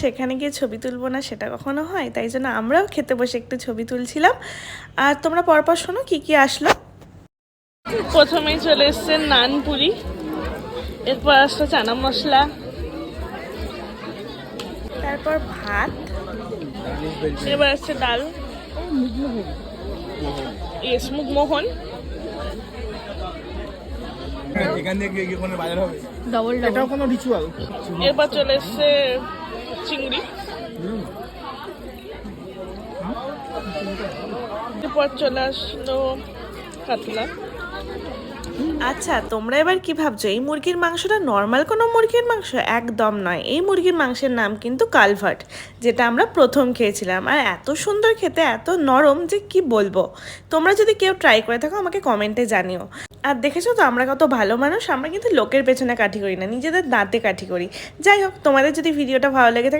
সেখানে গিয়ে ছবি তুলবো না সেটা কখনো হয়, তাই জন্য আমরাও খেতে বসে একটু ছবি তুলছিলাম। আর তোমরা পরপর শোনো কি কি আসলো। প্রথমেই চলে এসছে নান পুরি, এরপর আসলো চানা মশলা, তারপর ভাত, এবার আসছে ডাল, মুগমোহন, এরপর চলে এসছে চিংড়ি, এরপর চলে আসলো কাতলা। আচ্ছা, তোমরা এবার কি ভাবছো এই মুরগির মাংসটা নর্মাল কোনো মুরগির মাংস? একদম নয়, এই মুরগির মাংসের নাম কিন্তু কালভার্ট, যেটা আমরা প্রথম খেয়েছিলাম। আর এত সুন্দর খেতে, এত নরম যে কি বলবো। তোমরা যদি কেউ ট্রাই করে থাকো আমাকে কমেন্টে জানিও। আর দেখেছো তো আমরা কত ভালো মানুষ, আমরা কিন্তু লোকের পেছনে কাঠি করি না, নিজেদের দাঁতে কাঠি করি। যাই হোক, তোমাদের যদি ভিডিওটা ভালো লেগে থাকে